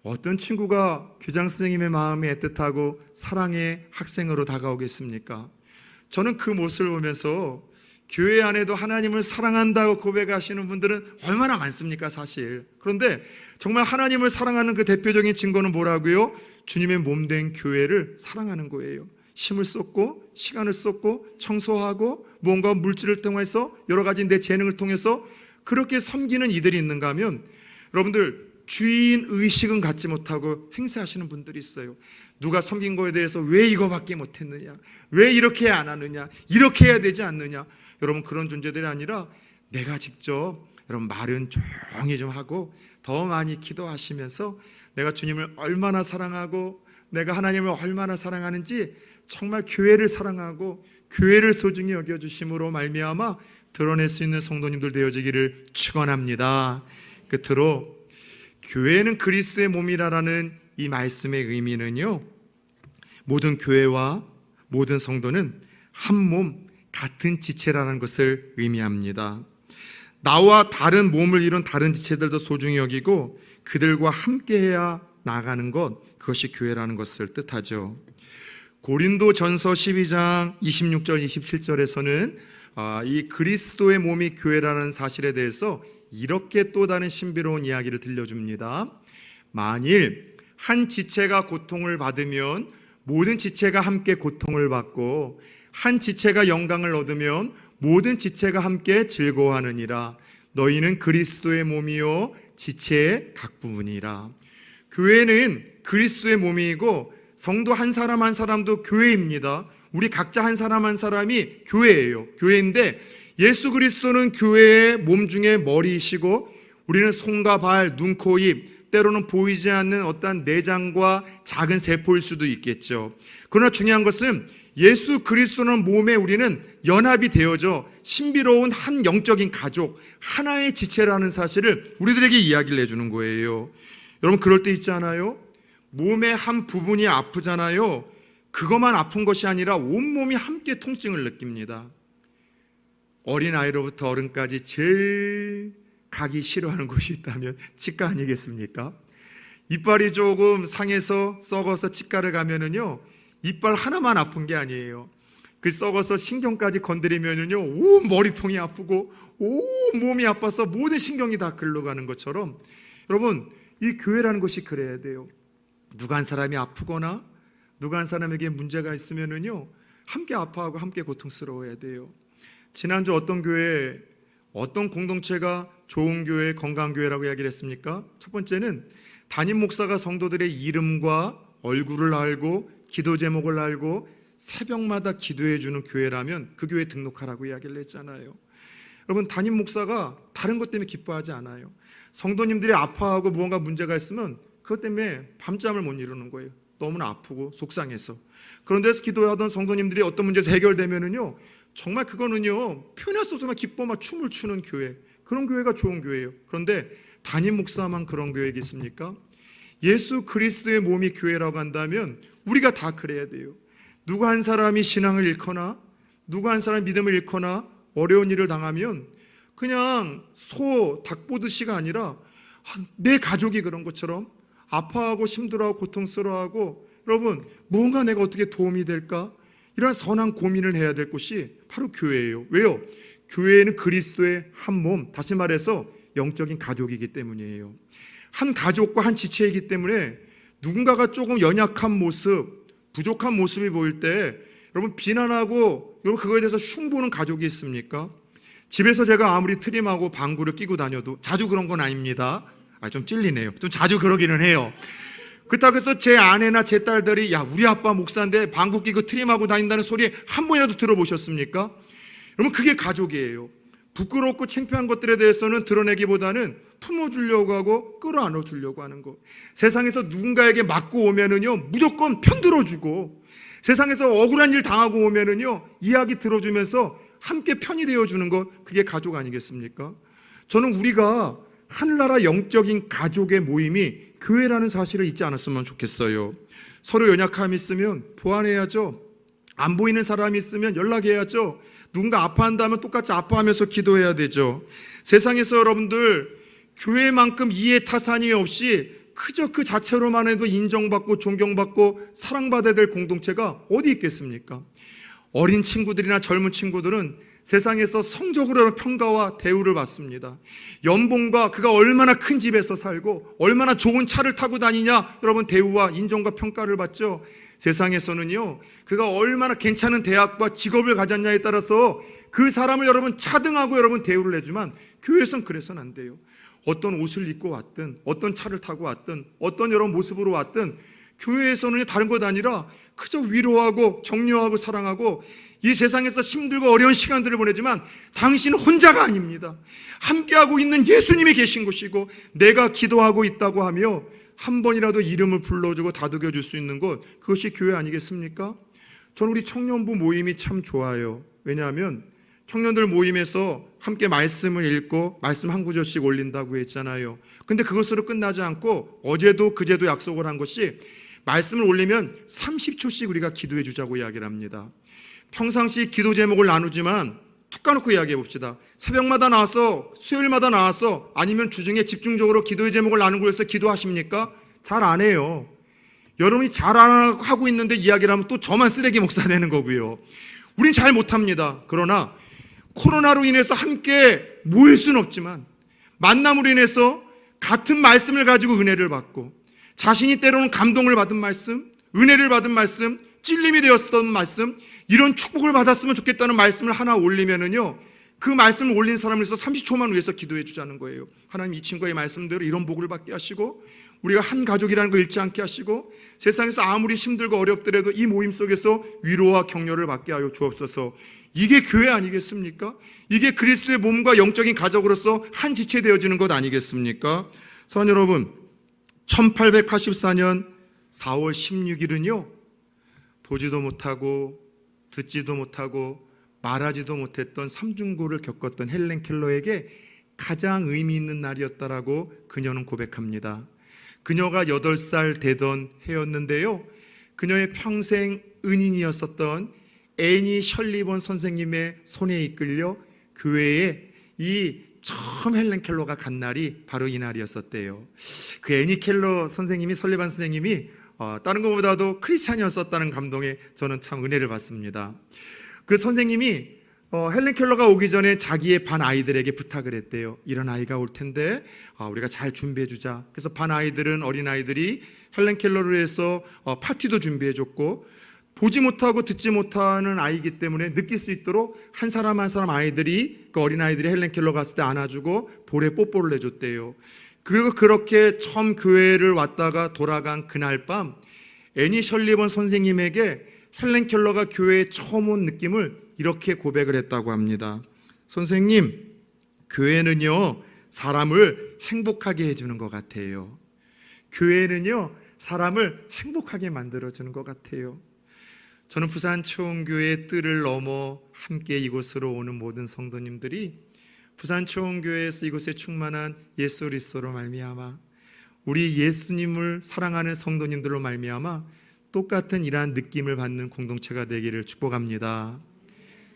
Speaker 1: 어떤 친구가 교장 선생님의 마음이 애틋하고 사랑의 학생으로 다가오겠습니까? 저는 그 모습을 보면서 교회 안에도 하나님을 사랑한다고 고백하시는 분들은 얼마나 많습니까, 사실. 그런데 정말 하나님을 사랑하는 그 대표적인 증거는 뭐라고요? 주님의 몸된 교회를 사랑하는 거예요. 힘을 쏟고 시간을 쏟고 청소하고 무언가 물질을 통해서 여러 가지 내 재능을 통해서 그렇게 섬기는 이들이 있는가 하면, 여러분들, 주인 의식은 갖지 못하고 행세하시는 분들이 있어요. 누가 섬긴 거에 대해서 왜 이거밖에 못했느냐, 왜 이렇게 안 하느냐, 이렇게 해야 되지 않느냐. 여러분, 그런 존재들이 아니라 내가 직접 여러분 말은 조용히 좀 하고 더 많이 기도하시면서 내가 주님을 얼마나 사랑하고 내가 하나님을 얼마나 사랑하는지 정말 교회를 사랑하고 교회를 소중히 여겨주심으로 말미암아 드러낼 수 있는 성도님들 되어지기를 축원합니다. 끝으로 교회는 그리스도의 몸이라는 이 말씀의 의미는요, 모든 교회와 모든 성도는 한 몸 같은 지체라는 것을 의미합니다. 나와 다른 몸을 이룬 다른 지체들도 소중히 여기고 그들과 함께해야 나가는 것, 그것이 교회라는 것을 뜻하죠. 고린도전서 12장 26절 27절에서는 이 그리스도의 몸이 교회라는 사실에 대해서 이렇게 또 다른 신비로운 이야기를 들려줍니다. 만일 한 지체가 고통을 받으면 모든 지체가 함께 고통을 받고 한 지체가 영광을 얻으면 모든 지체가 함께 즐거워하느니라. 너희는 그리스도의 몸이요 지체의 각 부분이라. 교회는 그리스도의 몸이고 성도 한 사람 한 사람도 교회입니다. 우리 각자 한 사람 한 사람이 교회예요. 교회인데 예수 그리스도는 교회의 몸 중에 머리이시고 우리는 손과 발, 눈, 코, 입, 때로는 보이지 않는 어떤 내장과 작은 세포일 수도 있겠죠. 그러나 중요한 것은 예수 그리스도는 몸에 우리는 연합이 되어져 신비로운 한 영적인 가족, 하나의 지체라는 사실을 우리들에게 이야기를 해주는 거예요. 여러분, 그럴 때 있지 않아요? 몸의 한 부분이 아프잖아요. 그것만 아픈 것이 아니라 온몸이 함께 통증을 느낍니다. 어린아이로부터 어른까지 제일 가기 싫어하는 곳이 있다면 치과 아니겠습니까? 이빨이 조금 상해서 썩어서 치과를 가면은요, 이빨 하나만 아픈 게 아니에요. 그 썩어서 신경까지 건드리면은요, 온 머리통이 아프고 온 몸이 아파서 모든 신경이 다 글로 가는 것처럼, 여러분, 이 교회라는 것이 그래야 돼요. 누가 한 사람이 아프거나 누가 한 사람에게 문제가 있으면은요, 함께 아파하고 함께 고통스러워야 돼요. 지난주 어떤 교회, 어떤 공동체가 좋은 교회, 건강 교회라고 이야기를 했습니까? 첫 번째는 담임 목사가 성도들의 이름과 얼굴을 알고 기도 제목을 알고 새벽마다 기도해 주는 교회라면 그 교회에 등록하라고 이야기를 했잖아요. 여러분, 담임 목사가 다른 것 때문에 기뻐하지 않아요. 성도님들이 아파하고 무언가 문제가 있으면 그것 때문에 밤잠을 못 이루는 거예요. 너무나 아프고 속상해서. 그런데 기도하던 성도님들이 어떤 문제에서 해결되면은요, 정말 그거는요, 표현 속에서만 기뻐 막 춤을 추는 교회, 그런 교회가 좋은 교회예요. 그런데 담임 목사만 그런 교회겠습니까? 예수 그리스도의 몸이 교회라고 한다면 우리가 다 그래야 돼요. 누가 한 사람이 신앙을 잃거나 누가 한 사람이 믿음을 잃거나 어려운 일을 당하면 그냥 소, 닭 보듯이가 아니라 내 가족이 그런 것처럼 아파하고 힘들어하고 고통스러워하고, 여러분, 무언가 내가 어떻게 도움이 될까? 이런 선한 고민을 해야 될 곳이 바로 교회예요. 왜요? 교회는 그리스도의 한 몸, 다시 말해서 영적인 가족이기 때문이에요. 한 가족과 한 지체이기 때문에 누군가가 조금 연약한 모습, 부족한 모습이 보일 때 여러분 비난하고 여러분 그거에 대해서 흉보는 가족이 있습니까? 집에서 제가 아무리 트림하고 방구를 끼고 다녀도, 자주 그런 건 아닙니다. 좀 찔리네요. 좀 자주 그러기는 해요. 그렇다고 해서 제 아내나 제 딸들이 야, 우리 아빠 목사인데 방구 끼고 트림하고 다닌다는 소리 한 번이라도 들어보셨습니까? 여러분, 그게 가족이에요. 부끄럽고 창피한 것들에 대해서는 드러내기보다는 품어주려고 하고 끌어안아 주려고 하는 거. 세상에서 누군가에게 맞고 오면은요, 무조건 편들어주고, 세상에서 억울한 일 당하고 오면은요, 이야기 들어주면서 함께 편이 되어주는 것, 그게 가족 아니겠습니까? 저는 우리가 하늘나라 영적인 가족의 모임이 교회라는 사실을 잊지 않았으면 좋겠어요. 서로 연약함이 있으면 보완해야죠. 안 보이는 사람이 있으면 연락해야죠. 누군가 아파한다면 똑같이 아파하면서 기도해야 되죠. 세상에서 여러분들 교회만큼 이해 타산이 없이 그저 그 자체로만 해도 인정받고 존경받고 사랑받아야 될 공동체가 어디 있겠습니까? 어린 친구들이나 젊은 친구들은 세상에서 성적으로 평가와 대우를 받습니다. 연봉과 그가 얼마나 큰 집에서 살고 얼마나 좋은 차를 타고 다니냐, 여러분, 대우와 인정과 평가를 받죠. 세상에서는요, 그가 얼마나 괜찮은 대학과 직업을 가졌냐에 따라서 그 사람을 여러분 차등하고 여러분 대우를 해주만, 교회에선 그래서는 안 돼요. 어떤 옷을 입고 왔든 어떤 차를 타고 왔든 어떤 여러 모습으로 왔든 교회에서는 다른 것 아니라 그저 위로하고 격려하고 사랑하고, 이 세상에서 힘들고 어려운 시간들을 보내지만 당신 혼자가 아닙니다. 함께하고 있는 예수님이 계신 곳이고, 내가 기도하고 있다고 하며 한 번이라도 이름을 불러주고 다독여 줄 수 있는 곳, 그것이 교회 아니겠습니까? 저는 우리 청년부 모임이 참 좋아요. 왜냐하면 청년들 모임에서 함께 말씀을 읽고 말씀 한 구절씩 올린다고 했잖아요. 근데 그것으로 끝나지 않고 어제도 그제도 약속을 한 것이, 말씀을 올리면 30초씩 우리가 기도해 주자고 이야기를 합니다. 평상시 기도 제목을 나누지만 툭 까놓고 이야기해 봅시다. 새벽마다 나와서, 수요일마다 나와서, 아니면 주중에 집중적으로 기도의 제목을 나누고 해서 기도하십니까? 잘 안 해요. 여러분이 잘 안 하고 있는데 이야기를 하면 또 저만 쓰레기 목사 되는 거고요. 우린 잘 못합니다. 그러나 코로나로 인해서 함께 모일 수는 없지만 만남으로 인해서 같은 말씀을 가지고 은혜를 받고, 자신이 때로는 감동을 받은 말씀, 은혜를 받은 말씀, 찔림이 되었던 말씀, 이런 축복을 받았으면 좋겠다는 말씀을 하나 올리면은요, 그 말씀을 올린 사람을 위해서 30초만 위해서 기도해 주자는 거예요. 하나님, 이 친구의 말씀대로 이런 복을 받게 하시고, 우리가 한 가족이라는 걸 잃지 않게 하시고, 세상에서 아무리 힘들고 어렵더라도 이 모임 속에서 위로와 격려를 받게 하여 주옵소서. 이게 교회 아니겠습니까? 이게 그리스도의 몸과 영적인 가족으로서 한 지체 되어지는 것 아니겠습니까? 사랑 여러분, 1884년 4월 16일은요 보지도 못하고 듣지도 못하고 말하지도 못했던 삼중고를 겪었던 헬렌 켈러에게 가장 의미 있는 날이었다라고 그녀는 고백합니다. 그녀가 8살 되던 해였는데요, 그녀의 평생 은인이었었던 애니 셜리번 선생님의 손에 이끌려 교회에 이 처음 헬렌 켈러가 간 날이 바로 이 날이었었대요. 그 애니 켈러 선생님이, 설리반 선생님이 다른 것보다도 크리스찬이었었다는 감동에 저는 참 은혜를 받습니다. 그 선생님이 헬렌 켈러가 오기 전에 자기의 반 아이들에게 부탁을 했대요. 이런 아이가 올 텐데 우리가 잘 준비해 주자. 그래서 반 아이들은, 어린 아이들이 헬렌 켈러를 위해서 파티도 준비해 줬고, 보지 못하고 듣지 못하는 아이이기 때문에 느낄 수 있도록 한 사람 한 사람 아이들이, 그 어린 아이들이 헬렌 켈러 갔을 때 안아주고 볼에 뽀뽀를 해줬대요. 그리고 그렇게 처음 교회를 왔다가 돌아간 그날 밤, 애니 설리번 선생님에게 헬렌 켈러가 교회에 처음 온 느낌을 이렇게 고백을 했다고 합니다. 선생님, 교회는요 사람을 행복하게 해주는 것 같아요. 교회는요 사람을 행복하게 만들어주는 것 같아요. 저는 부산 초원교회의 뜰을 넘어 함께 이곳으로 오는 모든 성도님들이 부산 초원교회에서 이곳에 충만한 예수 그리스도로 말미암아, 우리 예수님을 사랑하는 성도님들로 말미암아 똑같은 이러한 느낌을 받는 공동체가 되기를 축복합니다.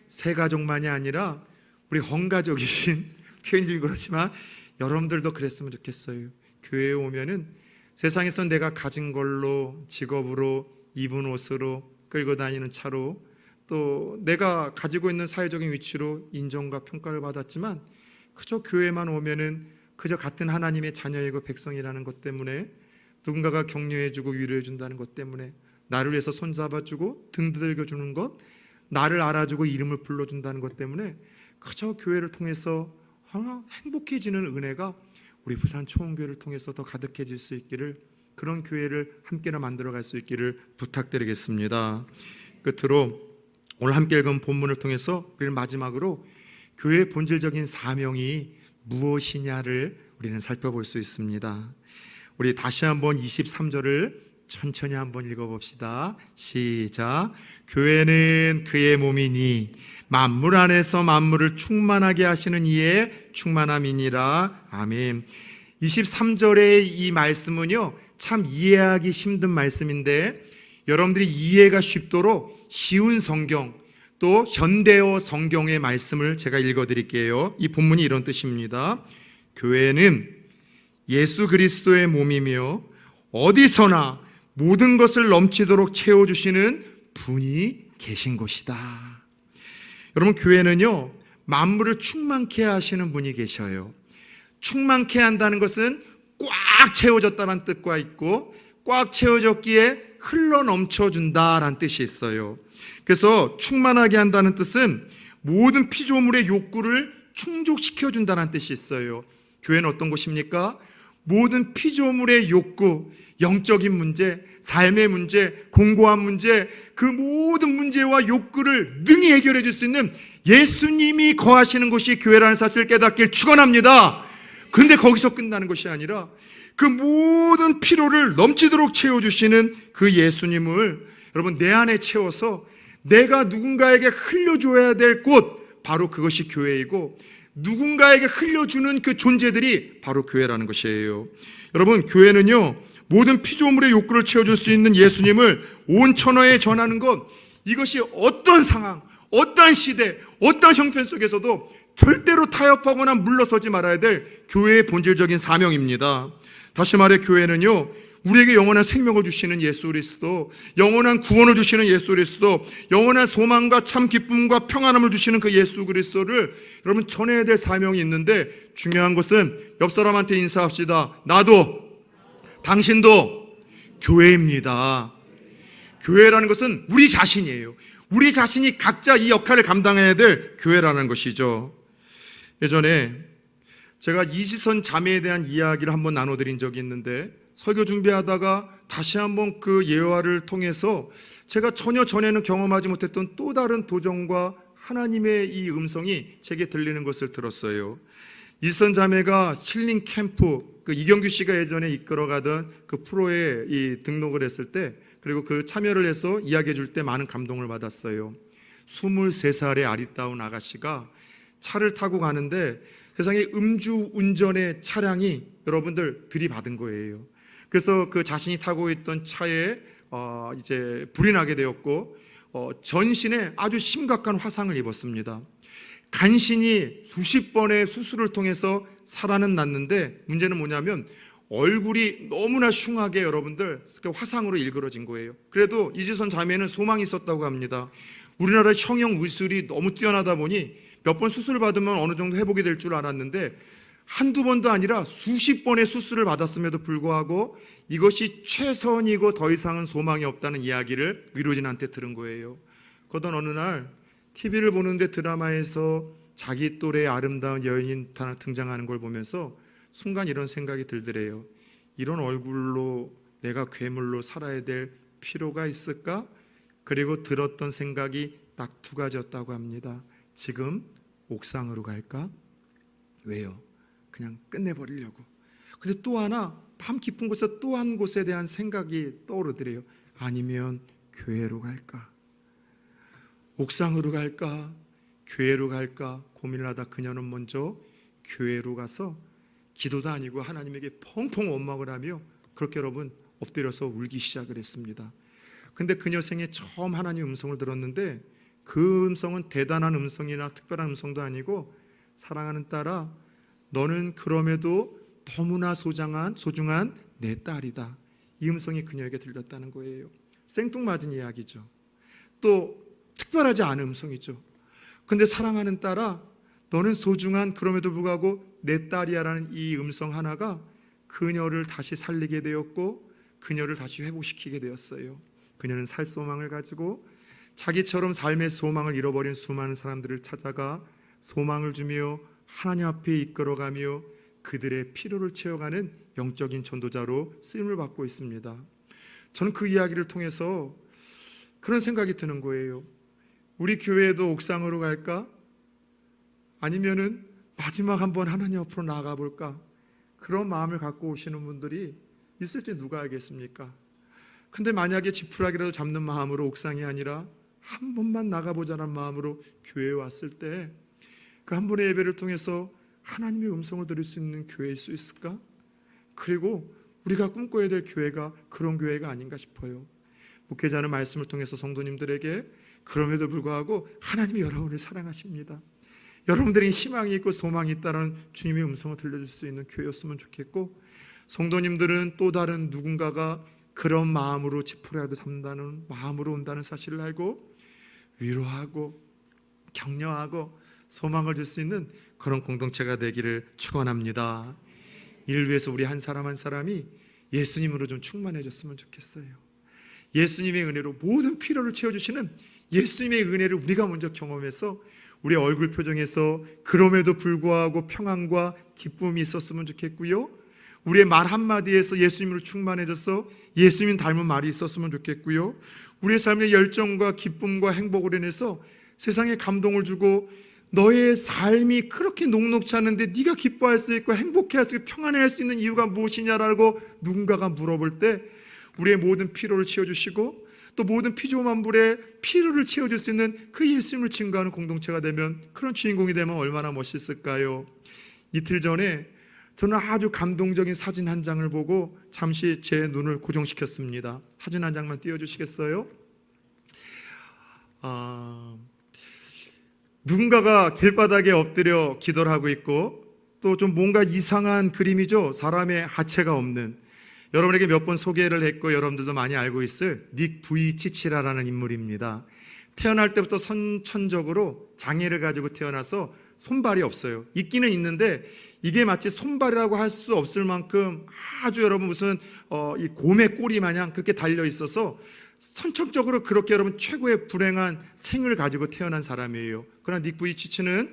Speaker 1: 새 가족만이 아니라 우리 헌가족이신, 표현이 좀 그렇지만 여러분들도 그랬으면 좋겠어요. 교회에 오면은 세상에서 내가 가진 걸로, 직업으로, 입은 옷으로, 끌고 다니는 차로, 또 내가 가지고 있는 사회적인 위치로 인정과 평가를 받았지만 그저 교회만 오면은 그저 같은 하나님의 자녀이고 백성이라는 것 때문에, 누군가가 격려해주고 위로해준다는 것 때문에, 나를 위해서 손잡아주고 등 두들겨주는 것, 나를 알아주고 이름을 불러준다는 것 때문에 그저 교회를 통해서 행복해지는 은혜가 우리 부산 초원교회를 통해서 더 가득해질 수 있기를, 그런 교회를 함께나 만들어갈 수 있기를 부탁드리겠습니다. 끝으로 오늘 함께 읽은 본문을 통해서 우리는 마지막으로 교회의 본질적인 사명이 무엇이냐를 우리는 살펴볼 수 있습니다. 우리 다시 한번 23절을 천천히 한번 읽어봅시다. 시작. 교회는 그의 몸이니 만물 안에서 만물을 충만하게 하시는 이의 충만함이니라. 아멘. 23절의 이 말씀은요 참 이해하기 힘든 말씀인데, 여러분들이 이해가 쉽도록 쉬운 성경, 또 현대어 성경의 말씀을 제가 읽어드릴게요. 이 본문이 이런 뜻입니다. 교회는 예수 그리스도의 몸이며 어디서나 모든 것을 넘치도록 채워주시는 분이 계신 곳이다. 여러분, 교회는요 만물을 충만케 하시는 분이 계셔요. 충만케 한다는 것은 꽉 채워졌다는 뜻과 있고, 꽉 채워졌기에 흘러 넘쳐준다라는 뜻이 있어요. 그래서 충만하게 한다는 뜻은 모든 피조물의 욕구를 충족시켜준다는 뜻이 있어요. 교회는 어떤 곳입니까? 모든 피조물의 욕구, 영적인 문제, 삶의 문제, 공고한 문제, 그 모든 문제와 욕구를 능히 해결해 줄 수 있는 예수님이 거하시는 곳이 교회라는 사실을 깨닫길 축원합니다. 근데 거기서 끝나는 것이 아니라 그 모든 필요를 넘치도록 채워주시는 그 예수님을 여러분 내 안에 채워서 내가 누군가에게 흘려줘야 될 곳, 바로 그것이 교회이고, 누군가에게 흘려주는 그 존재들이 바로 교회라는 것이에요. 여러분, 교회는요 모든 피조물의 욕구를 채워줄 수 있는 예수님을 온 천하에 전하는 것, 이것이 어떤 상황, 어떤 시대, 어떤 형편 속에서도 절대로 타협하거나 물러서지 말아야 될 교회의 본질적인 사명입니다. 다시 말해 교회는요 우리에게 영원한 생명을 주시는 예수 그리스도, 영원한 구원을 주시는 예수 그리스도, 영원한 소망과 참 기쁨과 평안함을 주시는 그 예수 그리스도를 여러분 전해야 될 사명이 있는데, 중요한 것은 옆 사람한테 인사합시다. 나도, 당신도 교회입니다. 교회라는 것은 우리 자신이에요. 우리 자신이 각자 이 역할을 감당해야 될 교회라는 것이죠. 예전에 제가 이시선 자매에 대한 이야기를 한번 나눠드린 적이 있는데, 설교 준비하다가 다시 한번 그 예화를 통해서 제가 전혀 전에는 경험하지 못했던 또 다른 도전과 하나님의 이 음성이 제게 들리는 것을 들었어요. 이시선 자매가 힐링 캠프, 그 이경규 씨가 예전에 이끌어가던 그 프로에 이 등록을 했을 때, 그리고 그 참여를 해서 이야기해 줄 때 많은 감동을 받았어요. 23살의 아리따운 아가씨가 차를 타고 가는데 세상에 음주 운전의 차량이 여러분들 들이받은 거예요. 그래서 그 자신이 타고 있던 차에 이제 불이 나게 되었고 전신에 아주 심각한 화상을 입었습니다. 간신히 수십 번의 수술을 통해서 살아는 났는데 문제는 뭐냐면 얼굴이 너무나 흉하게 여러분들 화상으로 일그러진 거예요. 그래도 이지선 자매는 소망이 있었다고 합니다. 우리나라 성형 의술이 너무 뛰어나다 보니 몇 번 수술을 받으면 어느 정도 회복이 될 줄 알았는데 한두 번도 아니라 수십 번의 수술을 받았음에도 불구하고 이것이 최선이고 더 이상은 소망이 없다는 이야기를 위로진한테 들은 거예요. 그러던 어느 날 TV를 보는데 드라마에서 자기 또래의 아름다운 여인이 등장하는 걸 보면서 순간 이런 생각이 들더래요. 이런 얼굴로 내가 괴물로 살아야 될 필요가 있을까? 그리고 들었던 생각이 딱 두 가지였다고 합니다. 지금 옥상으로 갈까? 왜요? 그냥 끝내버리려고. 그래서 또 하나 밤 깊은 곳에 또 한 곳에 대한 생각이 떠오르더래요. 아니면 교회로 갈까? 옥상으로 갈까? 교회로 갈까? 고민을 하다 그녀는 먼저 교회로 가서 기도도 아니고 하나님에게 펑펑 원망을 하며 그렇게 여러분 엎드려서 울기 시작을 했습니다. 근데 그녀 생에 처음 하나님의 음성을 들었는데 그 음성은 대단한 음성이나 특별한 음성도 아니고 사랑하는 딸아, 너는 그럼에도 너무나 소중한 내 딸이다. 이 음성이 그녀에게 들렸다는 거예요. 생뚱맞은 이야기죠. 또 특별하지 않은 음성이죠. 근데 사랑하는 딸아, 너는 소중한 그럼에도 불구하고 내 딸이야라는 이 음성 하나가 그녀를 다시 살리게 되었고 그녀를 다시 회복시키게 되었어요. 그녀는 살 소망을 가지고 자기처럼 삶의 소망을 잃어버린 수많은 사람들을 찾아가 소망을 주며 하나님 앞에 이끌어가며 그들의 필요를 채워가는 영적인 전도자로 쓰임을 받고 있습니다. 저는 그 이야기를 통해서 그런 생각이 드는 거예요. 우리 교회에도 옥상으로 갈까? 아니면은 마지막 한번 하나님 앞으로 나아가 볼까? 그런 마음을 갖고 오시는 분들이 있을지 누가 알겠습니까? 근데 만약에 지푸라기라도 잡는 마음으로 옥상이 아니라 한 번만 나가보자는 마음으로 교회에 왔을 때 그 한 번의 예배를 통해서 하나님의 음성을 들을 수 있는 교회일 수 있을까? 그리고 우리가 꿈꿔야 될 교회가 그런 교회가 아닌가 싶어요. 목회자는 말씀을 통해서 성도님들에게 그럼에도 불구하고 하나님이 여러분을 사랑하십니다. 여러분들이 희망이 있고 소망이 있다는 주님의 음성을 들려줄 수 있는 교회였으면 좋겠고 성도님들은 또 다른 누군가가 그런 마음으로 지푸라기라도 잡는다는 마음으로 온다는 사실을 알고 위로하고 격려하고 소망을 줄 수 있는 그런 공동체가 되기를 축원합니다. 이를 위해서 우리 한 사람 한 사람이 예수님으로 좀 충만해졌으면 좋겠어요. 예수님의 은혜로 모든 필요를 채워주시는 예수님의 은혜를 우리가 먼저 경험해서 우리 얼굴 표정에서 그럼에도 불구하고 평안과 기쁨이 있었으면 좋겠고요. 우리의 말 한마디에서 예수님으로 충만해져서 예수님 닮은 말이 있었으면 좋겠고요. 우리의 삶의 열정과 기쁨과 행복으로 인해서 세상에 감동을 주고 너의 삶이 그렇게 녹록지 않은데 네가 기뻐할 수 있고 행복해할 수 있고 평안해할 수 있는 이유가 무엇이냐라고 누군가가 물어볼 때 우리의 모든 필요를 채워주시고 또 모든 피조만물의 필요를 채워줄 수 있는 그 예수님을 증거하는 공동체가 되면 그런 주인공이 되면 얼마나 멋있을까요? 이틀 전에 저는 아주 감동적인 사진 한 장을 보고 잠시 제 눈을 고정시켰습니다. 사진 한 장만 띄워주시겠어요? 누군가가 길바닥에 엎드려 기도를 하고 있고 또 좀 뭔가 이상한 그림이죠. 사람의 하체가 없는. 여러분에게 몇 번 소개를 했고 여러분들도 많이 알고 있을 닉 부이치치라라는 인물입니다. 태어날 때부터 선천적으로 장애를 가지고 태어나서 손발이 없어요. 있기는 있는데 이게 마치 손발이라고 할 수 없을 만큼 아주 여러분 무슨 이 곰의 꼬리 마냥 그렇게 달려 있어서 선천적으로 그렇게 여러분 최고의 불행한 생을 가지고 태어난 사람이에요. 그러나 닉 부이치치는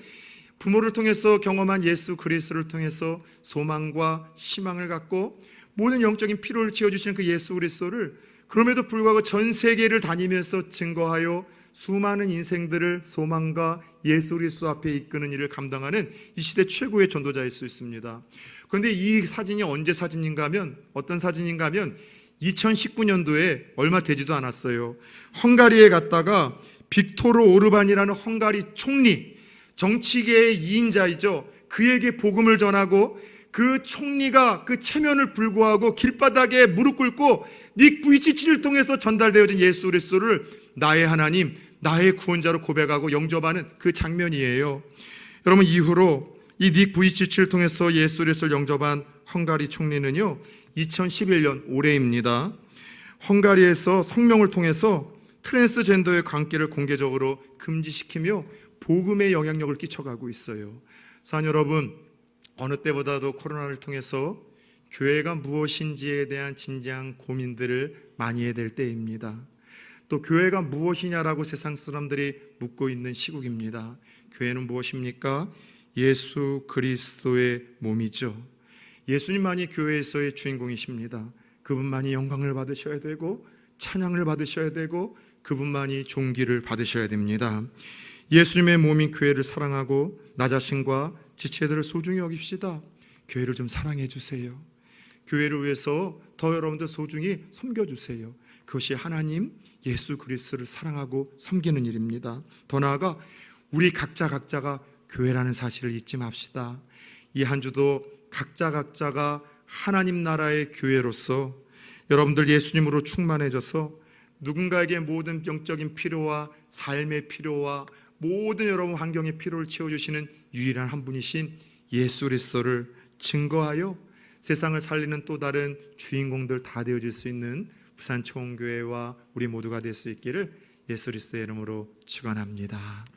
Speaker 1: 부모를 통해서 경험한 예수 그리스도를 통해서 소망과 희망을 갖고 모든 영적인 필요를 채워주시는 그 예수 그리스도를 그럼에도 불구하고 전 세계를 다니면서 증거하여 수많은 인생들을 소망과 예수 그리스도 앞에 이끄는 일을 감당하는 이 시대 최고의 전도자일 수 있습니다. 그런데 이 사진이 언제 사진인가 하면 어떤 사진인가 하면 2019년도에 얼마 되지도 않았어요. 헝가리에 갔다가 빅토르 오르반이라는 헝가리 총리, 정치계의 2인자이죠. 그에게 복음을 전하고 그 총리가 그 체면을 불구하고 길바닥에 무릎 꿇고 닉 부이치치를 통해서 전달되어진 예수 그리스도를 나의 하나님, 나의 구원자로 고백하고 영접하는 그 장면이에요. 여러분, 이후로 이 닉 부이치치를 통해서 예수 그리스도를 영접한 헝가리 총리는요, 2011년 올해입니다. 헝가리에서 성명을 통해서 트랜스젠더의 관계를 공개적으로 금지시키며 복음의 영향력을 끼쳐가고 있어요. 사랑 여러분, 어느 때보다도 코로나를 통해서 교회가 무엇인지에 대한 진지한 고민들을 많이 해야 될 때입니다. 또 교회가 무엇이냐라고 세상 사람들이 묻고 있는 시국입니다. 교회는 무엇입니까? 예수 그리스도의 몸이죠. 예수님만이 교회에서의 주인공이십니다. 그분만이 영광을 받으셔야 되고 찬양을 받으셔야 되고 그분만이 존귀를 받으셔야 됩니다. 예수님의 몸인 교회를 사랑하고 나 자신과 지체들을 소중히 여깁시다. 교회를 좀 사랑해 주세요. 교회를 위해서 더 여러분들 소중히 섬겨주세요. 그것이 하나님 예수 그리스도를 사랑하고 섬기는 일입니다. 더 나아가 우리 각자가 교회라는 사실을 잊지 맙시다. 이 한 주도 각자가 하나님 나라의 교회로서 여러분들 예수님으로 충만해져서 누군가에게 모든 영적인 필요와 삶의 필요와 모든 여러분 환경의 필요를 채워주시는 유일한 한 분이신 예수 그리스도를 증거하여 세상을 살리는 또 다른 주인공들 다 되어질 수 있는 부산초원교회와 우리 모두가 될 수 있기를 예수 그리스도의 이름으로 축원합니다.